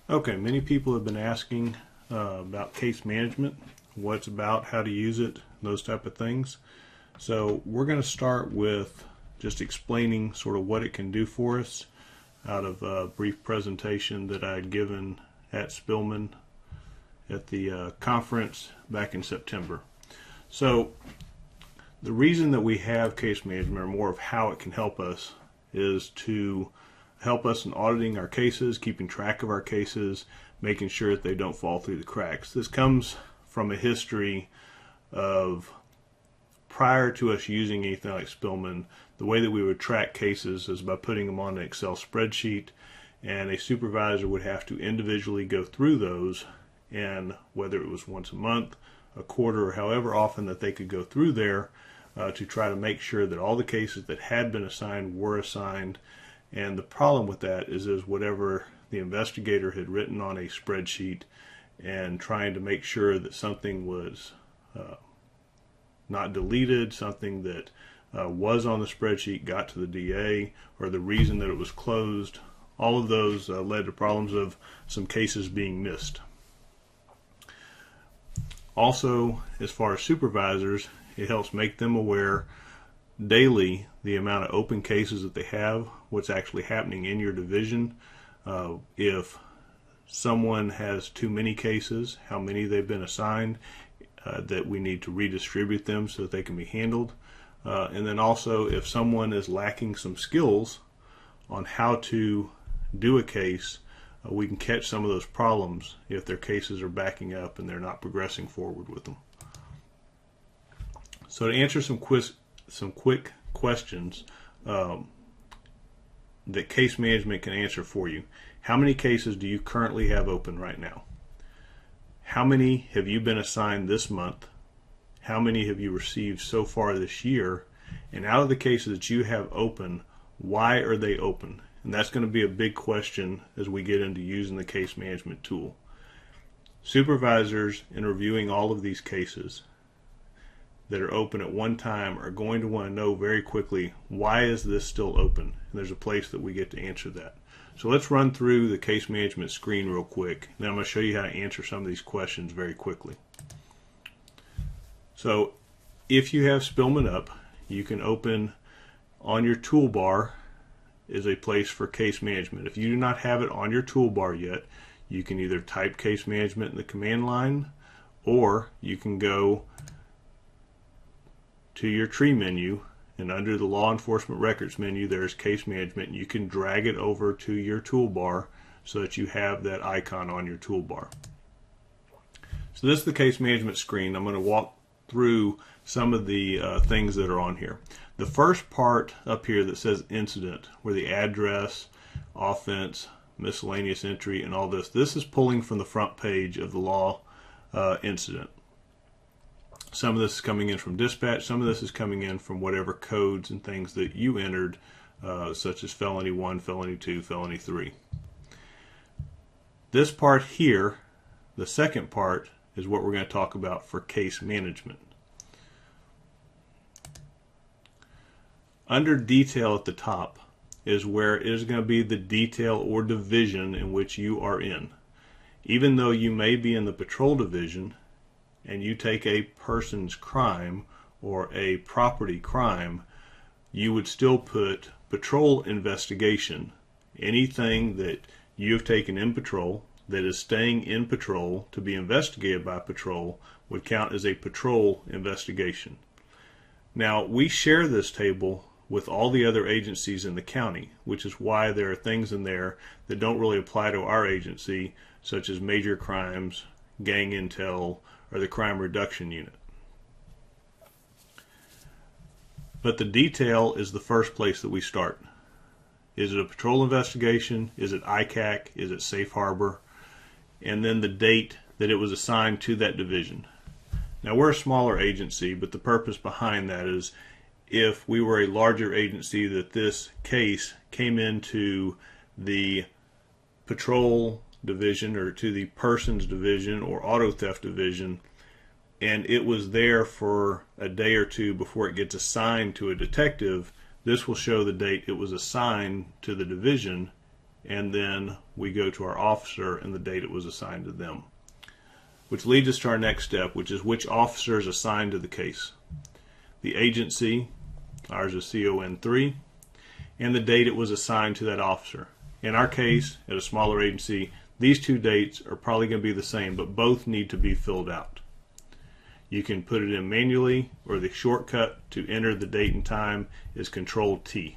Okay, many people have been asking about case management, what it's about, how to use it, those type of things. So we're going to start with just explaining sort of what it can do for us out of a brief presentation that I had given at Spillman at the conference back in September. So the reason that we have case management, or more of how it can help us, is to help us in auditing our cases, keeping track of our cases, making sure that they don't fall through the cracks. This comes from a history of prior to us using anything like Spillman. The way that we would track cases is by putting them on an Excel spreadsheet, and a supervisor would have to individually go through those, and whether it was once a month, a quarter, or however often that they could go through there to try to make sure that all the cases that had been assigned were assigned. And the problem with that is whatever the investigator had written on a spreadsheet, and trying to make sure that something was not deleted, something that was on the spreadsheet got to the DA, or the reason that it was closed. All of those led to problems of some cases being missed. Also, as far as supervisors, it helps make them aware daily the amount of open cases that they have, what's actually happening in your division. If someone has too many cases, how many they've been assigned, that we need to redistribute them so that they can be handled. And then also, if someone is lacking some skills on how to do a case, we can catch some of those problems if their cases are backing up and they're not progressing forward with them. So to answer some quick questions that case management can answer for you. How many cases do you currently have open right now? How many have you been assigned this month? How many have you received so far this year? And out of the cases that you have open, why are they open? And that's going to be a big question as we get into using the case management tool. Supervisors, in reviewing all of these cases that are open at one time, are going to want to know very quickly, why is this still open? And there's a place that we get to answer that. So let's run through the case management screen real quick. Then I'm going to show you how to answer some of these questions very quickly. So if you have Spillman up, you can open on your toolbar is a place for case management. If you do not have it on your toolbar yet, you can either type case management in the command line, or you can go to your tree menu, and under the law enforcement records menu there's case management, and you can drag it over to your toolbar so that you have that icon on your toolbar. So this is the case management screen. I'm going to walk through some of the things that are on here. The first part up here that says incident, where the address, offense, miscellaneous entry, and all this is pulling from the front page of the law incident. Some of this is coming in from dispatch, some of this is coming in from whatever codes and things that you entered, such as felony 1, felony 2, felony 3. This part here, the second part, is what we're going to talk about for case management. Under detail at the top is where it is going to be the detail or division in which you are in. Even though you may be in the patrol division and you take a person's crime or a property crime, you would still put patrol investigation. Anything that you have taken in patrol that is staying in patrol to be investigated by patrol would count as a patrol investigation. Now, we share this table with all the other agencies in the county, which is why there are things in there that don't really apply to our agency, such as major crimes, gang intel, or the crime reduction unit. But the detail is the first place that we start. Is it a patrol investigation? Is it ICAC? Is it safe harbor? And then the date that it was assigned to that division. Now, we're a smaller agency, but the purpose behind that is if we were a larger agency, that this case came into the patrol division or to the persons division or auto theft division, and it was there for a day or two before it gets assigned to a detective, this will show the date it was assigned to the division, and then we go to our officer and the date it was assigned to them. Which leads us to our next step, which is which officer is assigned to the case. The agency, ours is CON3, and the date it was assigned to that officer. In our case, at a smaller agency, these two dates are probably going to be the same, but both need to be filled out. You can put it in manually, or the shortcut to enter the date and time is Control-T.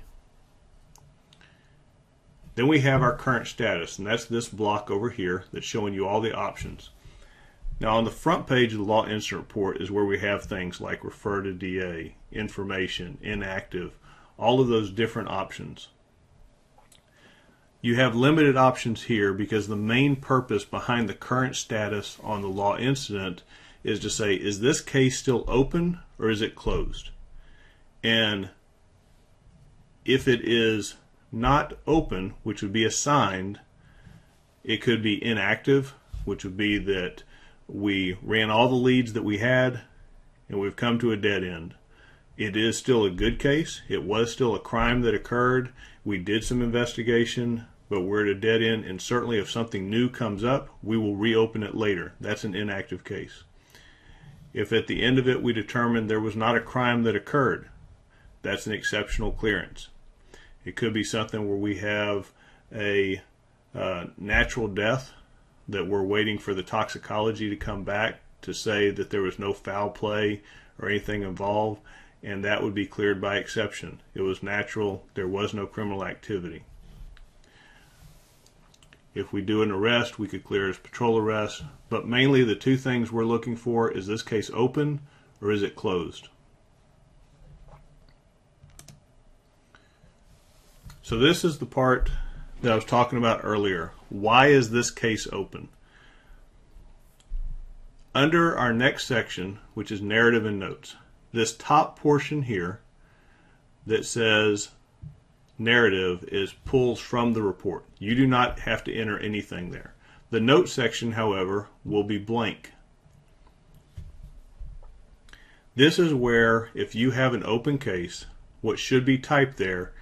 Then we have our current status, and that's this block over here that's showing you all the options. Now on the front page of the Law Incident Report is where we have things like refer to DA, information, inactive, all of those different options. You have limited options here because the main purpose behind the current status on the law incident is to say, is this case still open or is it closed? And if it is not open, which would be assigned, it could be inactive, which would be that we ran all the leads that we had and we've come to a dead end. It is still a good case. It was still a crime that occurred. We did some investigation, but we're at a dead end, and certainly if something new comes up, we will reopen it later. That's an inactive case. If at the end of it we determine there was not a crime that occurred, that's an exceptional clearance. It could be something where we have a natural death that we're waiting for the toxicology to come back to say that there was no foul play or anything involved, and that would be cleared by exception. It was natural, there was no criminal activity. If we do an arrest, we could clear it as patrol arrest, but mainly the two things we're looking for is this case open or is it closed? So this is the part that I was talking about earlier. Why is this case open? Under our next section, which is narrative and notes, this top portion here that says narrative pulls from the report. You do not have to enter anything there. The note section, however, will be blank. This is where, if you have an open case, what should be typed there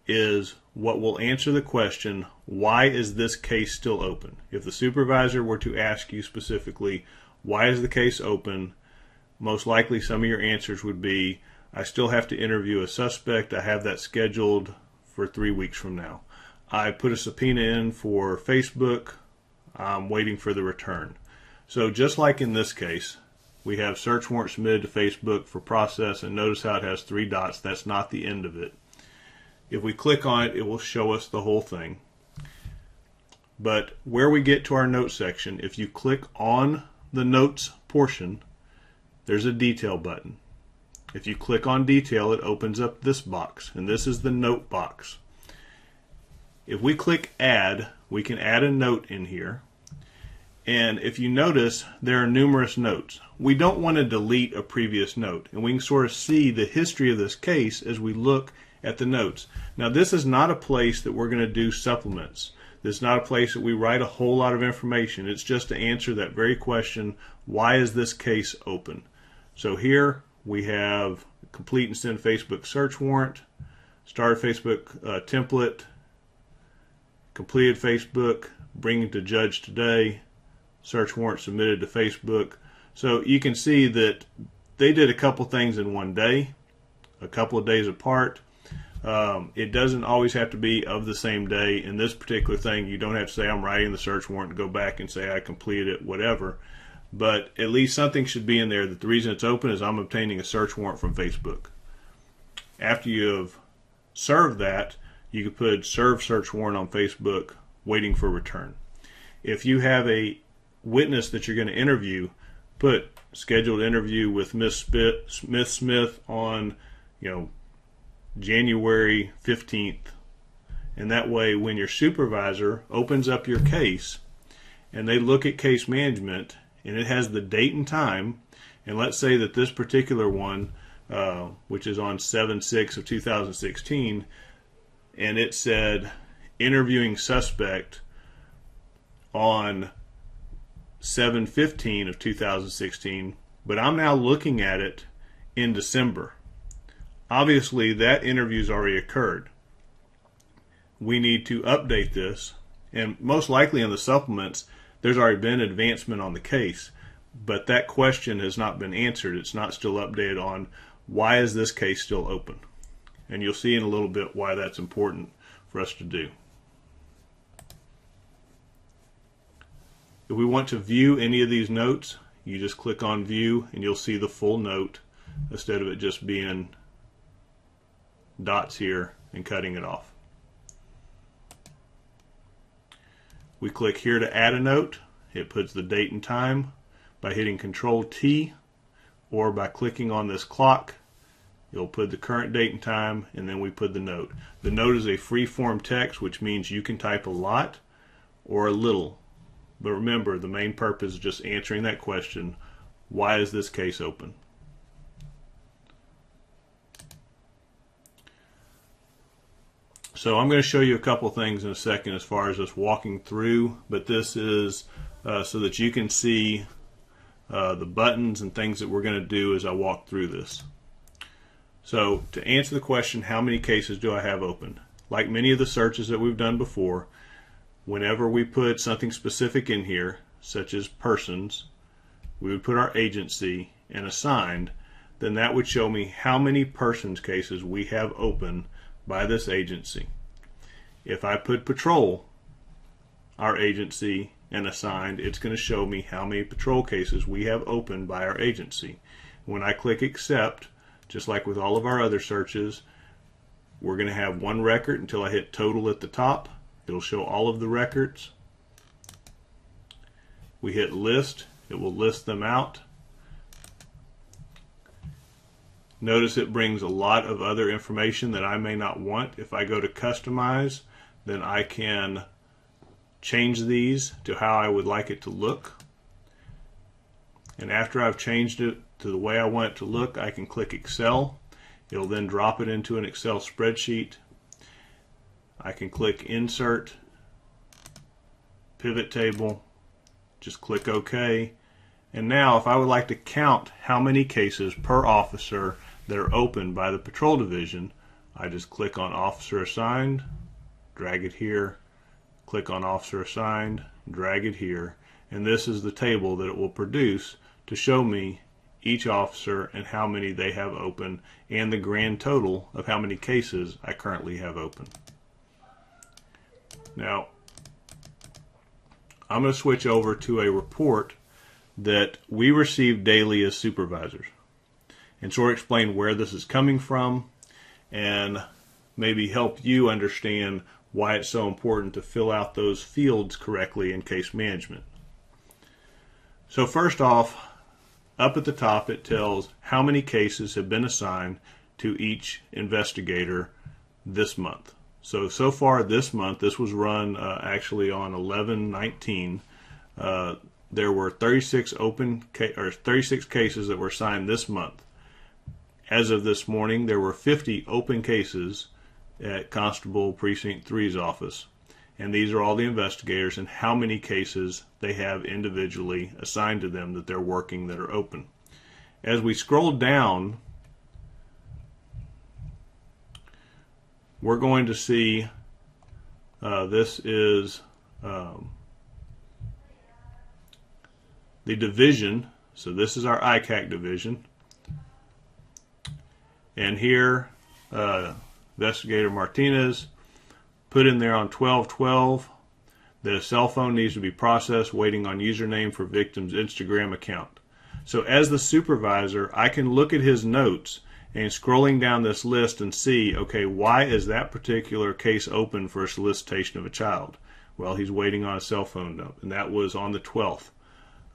is what will answer the question, why is this case still open? If the supervisor were to ask you specifically, why is the case open? Most likely some of your answers would be, I still have to interview a suspect. I have that scheduled for 3 weeks from now. I put a subpoena in for Facebook. I'm waiting for the return. So just like in this case, we have search warrant submitted to Facebook for process, and notice how it has 3 dots. That's not the end of it. If we click on it, it will show us the whole thing. But where we get to our notes section, if you click on the notes portion, there's a detail button. If you click on detail, it opens up this box, and this is the note box. If we click add, we can add a note in here. And if you notice, there are numerous notes. We don't want to delete a previous note, and we can sort of see the history of this case as we look at the notes. Now, this is not a place that we're going to do supplements. This is not a place that we write a whole lot of information. It's just to answer that very question, why is this case open? So here we have complete and send Facebook search warrant, start Facebook template, completed Facebook, bringing to judge today, search warrant submitted to Facebook. So you can see that they did a couple things in one day, a couple of days apart. It doesn't always have to be of the same day. In this particular thing, you don't have to say I'm writing the search warrant and go back and say I completed it, whatever. But at least something should be in there that the reason it's open is I'm obtaining a search warrant from Facebook. After you have served that, you could put serve search warrant on Facebook, waiting for return. If you have a witness that you're going to interview, put scheduled interview with Miss Smith on, January 15th. And that way, when your supervisor opens up your case and they look at case management and it has the date and time, and let's say that this particular one, which is on 7/6 of 2016, and it said interviewing suspect on 7/15 of 2016, but I'm now looking at it in December. Obviously, that interview's already occurred. we need to update this, and most likely in the supplements there's already been advancement on the case, but that question has not been answered. It's not still updated on why is this case still open, and you'll see in a little bit why that's important for us to do. If we want to view any of these notes, you just click on view and you'll see the full note instead of it just being dots here and cutting it off. We click here to add a note. It puts the date and time by hitting Control T, or by clicking on this clock you'll put the current date and time, and then we put the note. The note is a free form text, which means you can type a lot or a little. But remember, the main purpose is just answering that question, why is this case open? So I'm going to show you a couple things in a second as far as just walking through, but this is so that you can see the buttons and things that we're going to do as I walk through this. So to answer the question, how many cases do I have open? Like many of the searches that we've done before, whenever we put something specific in here, such as persons, we would put our agency and assigned, then that would show me how many persons cases we have open by this agency. If I put patrol, our agency, and assigned, it's going to show me how many patrol cases we have open by our agency. When I click accept, just like with all of our other searches, we're going to have one record until I hit total at the top. It'll show all of the records. We hit list, it will list them out. Notice it brings a lot of other information that I may not want. If I go to customize, then I can change these to how I would like it to look. And after I've changed it to the way I want it to look, I can click Excel. It'll then drop it into an Excel spreadsheet. I can click Insert, Pivot Table, just click OK. And now if I would like to count how many cases per officer that are open by the patrol division, I just click on Officer Assigned, drag it here, click on Officer Assigned, drag it here, and this is the table that it will produce to show me each officer and how many they have open and the grand total of how many cases I currently have open. Now I'm going to switch over to a report that we receive daily as supervisors and sort of explain where this is coming from and maybe help you understand why it's so important to fill out those fields correctly in case management. So first off, up at the top it tells how many cases have been assigned to each investigator this month. So far this month, this was run actually on 11/19. There were 36 36 cases that were assigned this month. As of this morning, there were 50 open cases at Constable Precinct 3's office. And these are all the investigators and how many cases they have individually assigned to them that they're working that are open. As we scroll down, we're going to see this is the division. So this is our ICAC division. And here, Investigator Martinez put in there on 12/12 that a cell phone needs to be processed, waiting on username for victim's Instagram account. So as the supervisor, I can look at his notes and scrolling down this list and see, okay, why is that particular case open for a solicitation of a child? Well, he's waiting on a cell phone note, and that was on the 12th.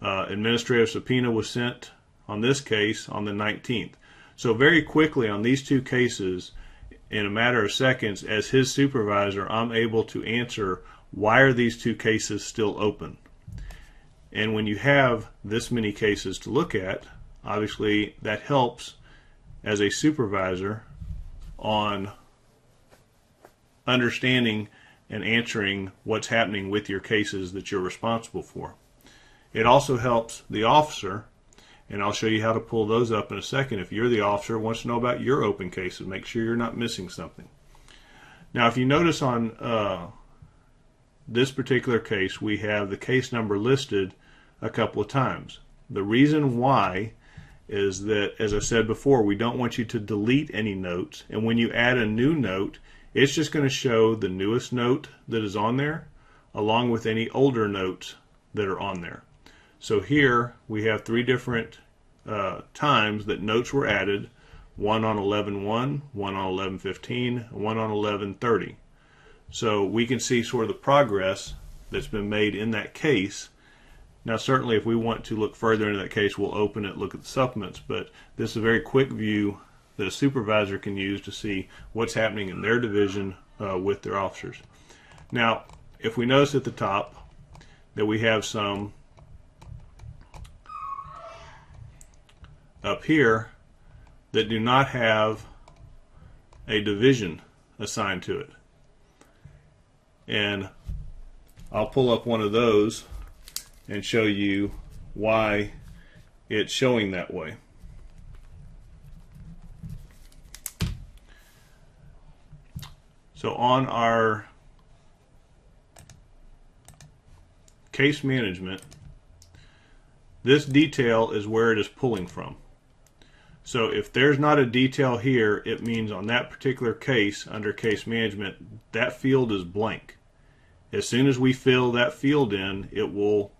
Administrative subpoena was sent on this case on the 19th. So very quickly on these two cases, in a matter of seconds, as his supervisor, I'm able to answer, why are these two cases still open? And when you have this many cases to look at, obviously that helps as a supervisor on understanding and answering what's happening with your cases that you're responsible for. It also helps the officer, and I'll show you how to pull those up in a second. If you're the officer who wants to know about your open cases, make sure you're not missing something. Now if you notice on this particular case, we have the case number listed a couple of times. The reason why is that, as I said before, we don't want you to delete any notes, and when you add a new note, it's just going to show the newest note that is on there along with any older notes that are on there. So here we have three different times that notes were added, one on 11/1, one on 11/15, and one on 11/30. So we can see sort of the progress that's been made in that case. Now certainly if we want to look further into that case, we'll open it, look at the supplements, but this is a very quick view that a supervisor can use to see what's happening in their division with their officers. Now if we notice at the top that we have some up here that do not have a division assigned to it, and I'll pull up one of those and show you why it's showing that way. So on our case management, this detail is where it is pulling from. So if there's not a detail here, it means on that particular case under case management, that field is blank. As soon as we fill that field in, it will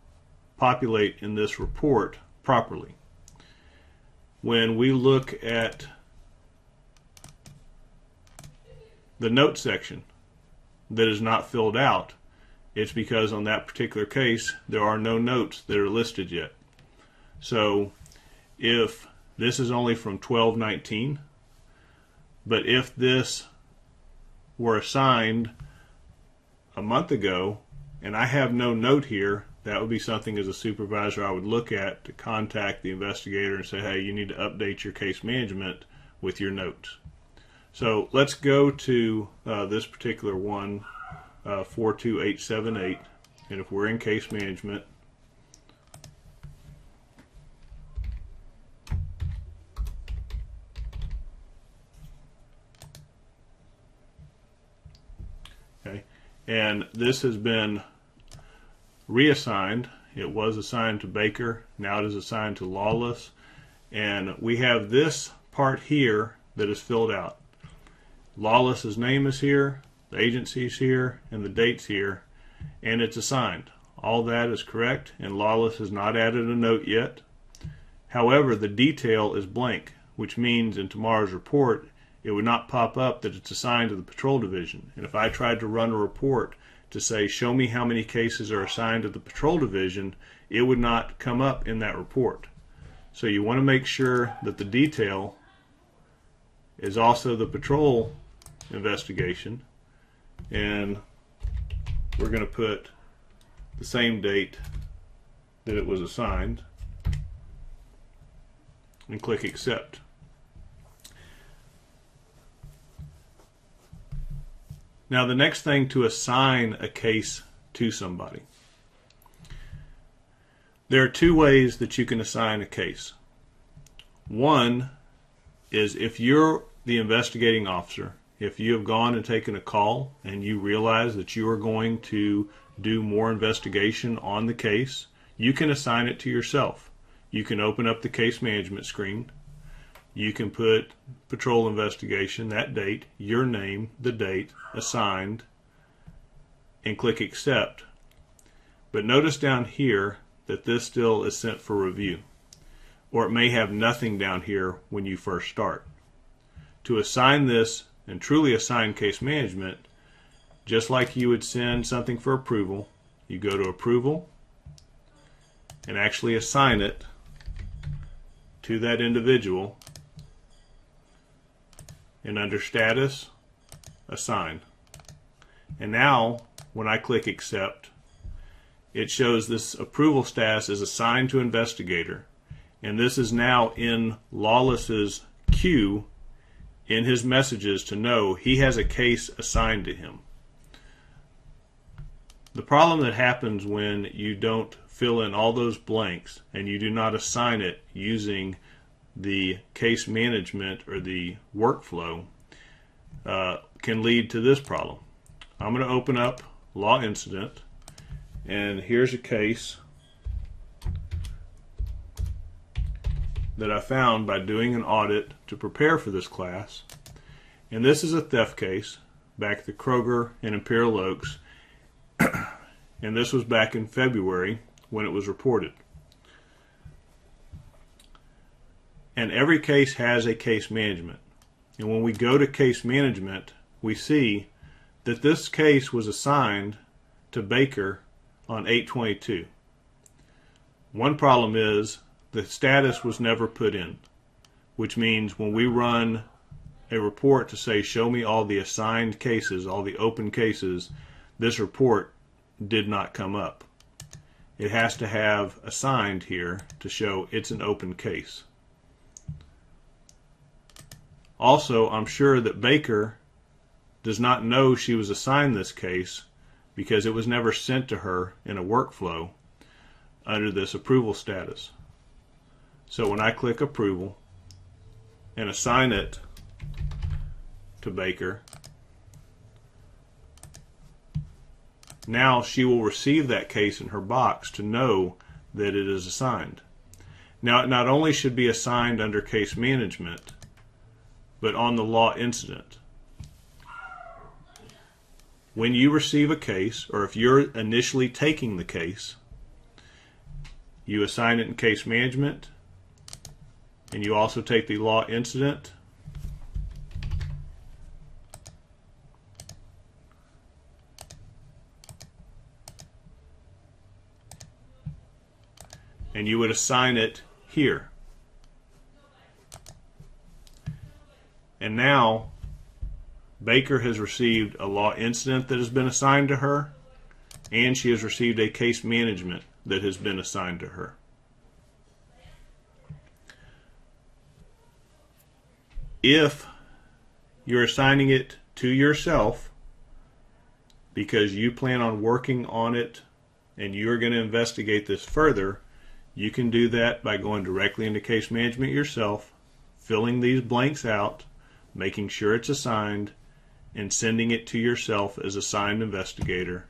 populate in this report properly. When we look at the note section that is not filled out, it's because on that particular case there are no notes that are listed yet. So if this is only from 12/19, but if this were assigned a month ago and I have no note here, that would be something as a supervisor I would look at to contact the investigator and say, hey, you need to update your case management with your notes. So let's go to this particular one, 42878, and if we're in case management, okay, and this has been reassigned. It was assigned to Baker, now it is assigned to Lawless, and we have this part here that is filled out. Lawless's name is here, the agency's here, and the date's here, and it's assigned. All that is correct, and Lawless has not added a note yet. However, the detail is blank, which means in tomorrow's report it would not pop up that it's assigned to the patrol division. And if I tried to run a report to say, show me how many cases are assigned to the patrol division, it would not come up in that report. So you want to make sure that the detail is also the patrol investigation, and we're going to put the same date that it was assigned and click accept. Now the next thing to assign a case to somebody. There are two ways that you can assign a case. One is if you're the investigating officer, if you have gone and taken a call and you realize that you are going to do more investigation on the case, you can assign it to yourself. You can open up the case management screen. You can put patrol investigation, that date, your name, the date, assigned, and click accept. But notice down here that this still is sent for review, or it may have nothing down here when you first start. To assign this and truly assign case management, just like you would send something for approval, you go to approval and actually assign it to that individual, and under status, assign. And now when I click accept, it shows this approval status is assigned to investigator, and this is now in Lawless's queue in his messages to know he has a case assigned to him. The problem that happens when you don't fill in all those blanks and you do not assign it using the case management or the workflow can lead to this problem. I'm going to open up law incident, and here's a case that I found by doing an audit to prepare for this class. And this is a theft case back at the Kroger in Imperial Oaks, and this was back in February when it was reported. And every case has a case management. And when we go to case management, we see that this case was assigned to Baker on 8/22. One problem is the status was never put in, which means when we run a report to say show me all the assigned cases, all the open cases, this report did not come up. It has to have assigned here to show it's an open case. Also, I'm sure that Baker does not know she was assigned this case because it was never sent to her in a workflow under this approval status. So when I click approval and assign it to Baker, now she will receive that case in her box to know that it is assigned. Now, it not only should be assigned under case management, but on the law incident. When you receive a case, or if you're initially taking the case, you assign it in case management, and you also take the law incident, and you would assign it here. And now Baker has received a law incident that has been assigned to her, and she has received a case management that has been assigned to her. If you're assigning it to yourself because you plan on working on it and you're going to investigate this further, you can do that by going directly into case management yourself, filling these blanks out, making sure it's assigned, and sending it to yourself as assigned investigator,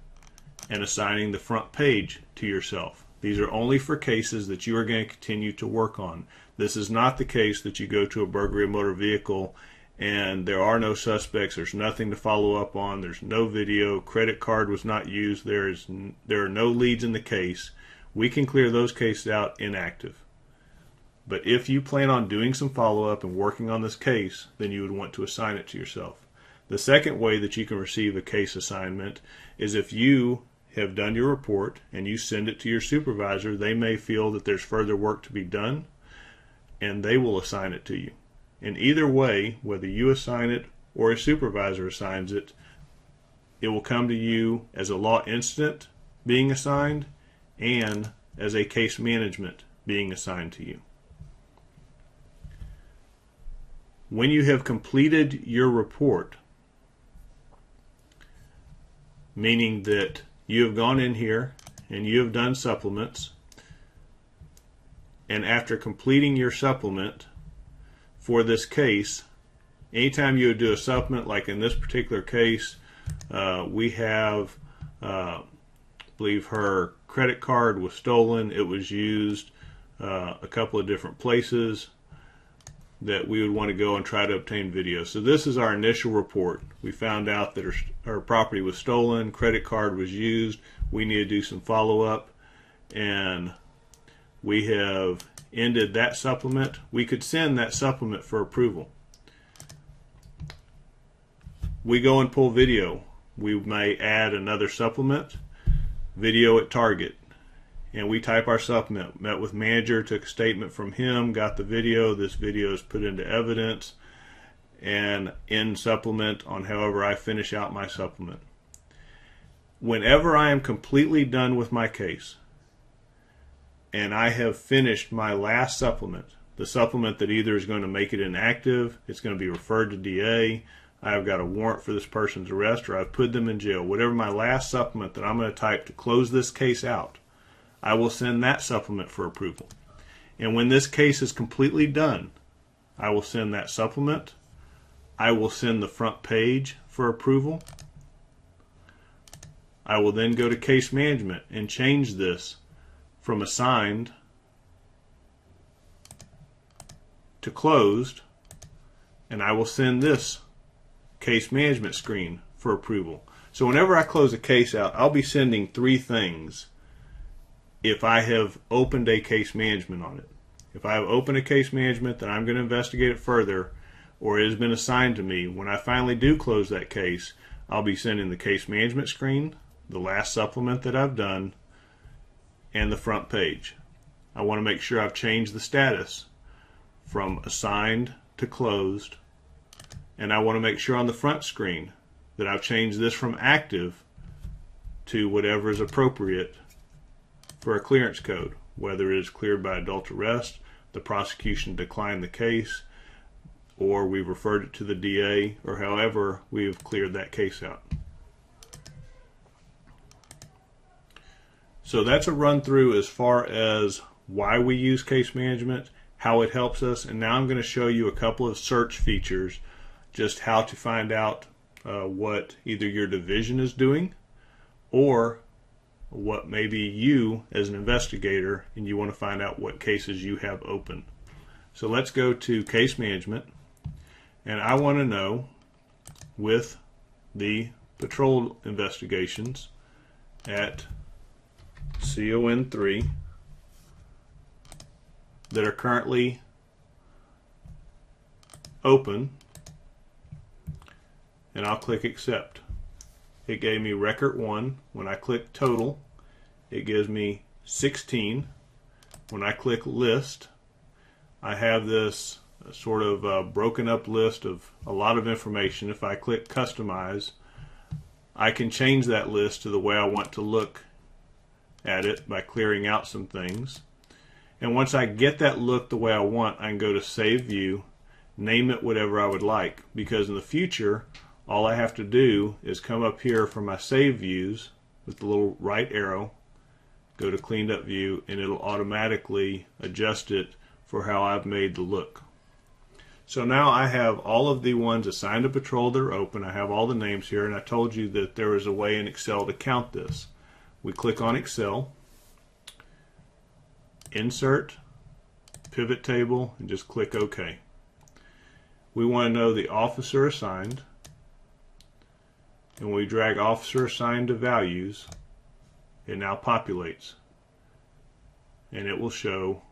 and assigning the front page to yourself. These are only for cases that you are going to continue to work on. This is not the case that you go to a burglary of motor vehicle and there are no suspects, there's nothing to follow up on, there's no video, credit card was not used, there are no leads in the case. We can clear those cases out inactive. But if you plan on doing some follow-up and working on this case, then you would want to assign it to yourself. The second way that you can receive a case assignment is if you have done your report and you send it to your supervisor, they may feel that there's further work to be done, and they will assign it to you. In either way, whether you assign it or a supervisor assigns it, it will come to you as a law incident being assigned and as a case management being assigned to you. When you have completed your report, meaning that you have gone in here and you have done supplements, and after completing your supplement for this case, anytime you would do a supplement, like in this particular case, we have, I believe her credit card was stolen. It was used a couple of different places that we would want to go and try to obtain video. So this is our initial report. We found out that her property was stolen, credit card was used, we need to do some follow-up, and we have ended that supplement. We could send that supplement for approval. We go and pull video. We may add another supplement, video at target, and we type our supplement. Met with manager, took a statement from him, got the video. This video is put into evidence, and end supplement on however I finish out my supplement. Whenever I am completely done with my case and I have finished my last supplement, the supplement that either is going to make it inactive, it's going to be referred to DA, I've got a warrant for this person's arrest, or I've put them in jail, whatever my last supplement that I'm going to type to close this case out, I will send that supplement for approval. And when this case is completely done, I will send that supplement I will send the front page for approval. I will then go to case management and change this from assigned to closed, and I will send this case management screen for approval. So whenever I close a case out, I'll be sending three things if I have opened a case management on it. If I have opened a case management that I'm going to investigate it further, or it has been assigned to me, when I finally do close that case, I'll be sending the case management screen, the last supplement that I've done, and the front page. I want to make sure I've changed the status from assigned to closed, and I want to make sure on the front screen that I've changed this from active to whatever is appropriate for a clearance code, whether it is cleared by adult arrest, the prosecution declined the case, or we've referred it to the DA, or however we've cleared that case out. So that's a run through as far as why we use case management, how it helps us, and now I'm going to show you a couple of search features, just how to find out what either your division is doing or what maybe you as an investigator, and you want to find out what cases you have open. So let's go to case management, and I want to know with the patrol investigations at CON3 that are currently open, and I'll click accept. It gave me record 1. When I click total, it gives me 16. When I click list, I have this sort of broken up list of a lot of information. If I click customize, I can change that list to the way I want to look at it by clearing out some things. And once I get that look the way I want, I can go to save view, name it whatever I would like, because in the future all I have to do is come up here for my save views with the little right arrow, go to cleaned up view, and it'll automatically adjust it for how I've made the look. So now I have all of the ones assigned to patrol that are open. I have all the names here, and I told you that there is a way in Excel to count this. We click on Excel, insert, pivot table, and just click OK. We want to know the officer assigned, and when we drag officer assigned to values, it now populates, and it will show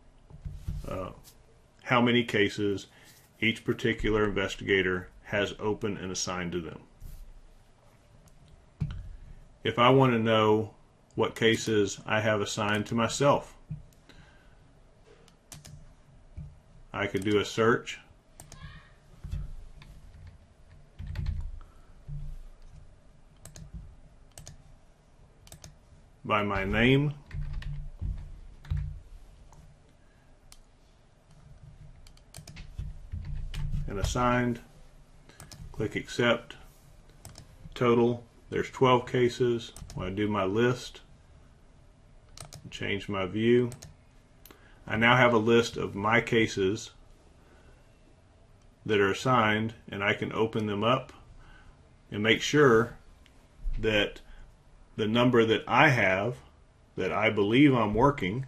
how many cases each particular investigator has open and assigned to them. If I want to know what cases I have assigned to myself, I could do a search by my name, and assigned, click accept, total, there's 12 cases. When I do my list, change my view, I now have a list of my cases that are assigned, and I can open them up and make sure that the number that I have, that I believe I'm working,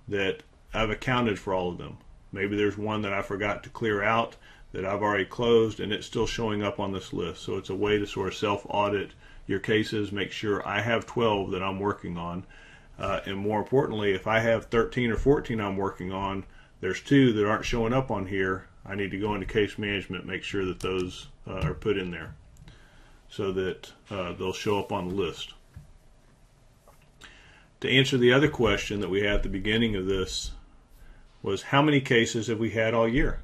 that I've accounted for all of them. Maybe there's one that I forgot to clear out that I've already closed, and it's still showing up on this list. So it's a way to sort of self-audit your cases, make sure I have 12 that I'm working on. And more importantly, if I have 13 or 14 I'm working on, there's 2 that aren't showing up on here. I need to go into case management, make sure that those are put in there so that they'll show up on the list. To answer the other question that we had at the beginning of this was, how many cases have we had all year?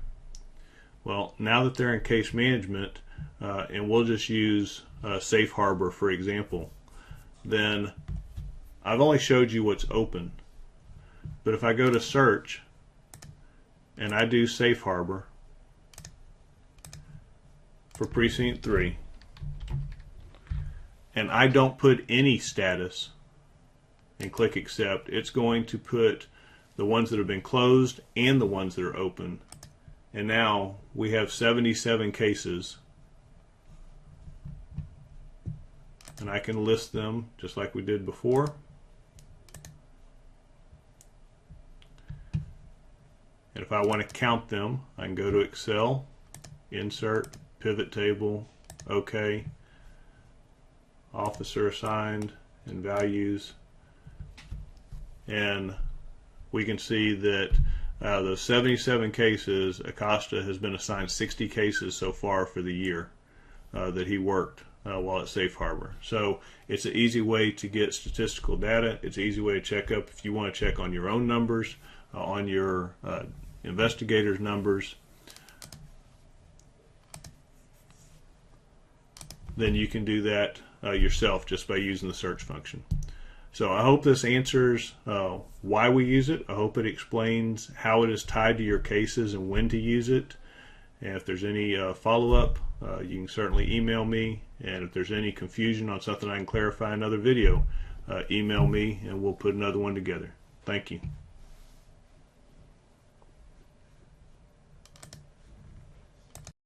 Well, now that they're in case management, and we'll just use Safe Harbor for example, then I've only showed you what's open. But if I go to search and I do Safe Harbor for Precinct 3, and I don't put any status and click accept, it's going to put the ones that have been closed and the ones that are open. And now we have 77 cases and I can list them just like we did before. And if I want to count them, I can go to Excel, Insert, Pivot Table, OK, Officer Assigned, and Values. And we can see that those 77 cases, Acosta has been assigned 60 cases so far for the year that he worked while at Safe Harbor. So it's an easy way to get statistical data. It's an easy way to check up if you want to check on your own numbers, on your investigators' numbers. Then you can do that yourself just by using the search function. So I hope this answers why we use it. I hope it explains how it is tied to your cases and when to use it. And if there's any follow-up, you can certainly email me. And if there's any confusion on something I can clarify in another video, email me and we'll put another one together. Thank you.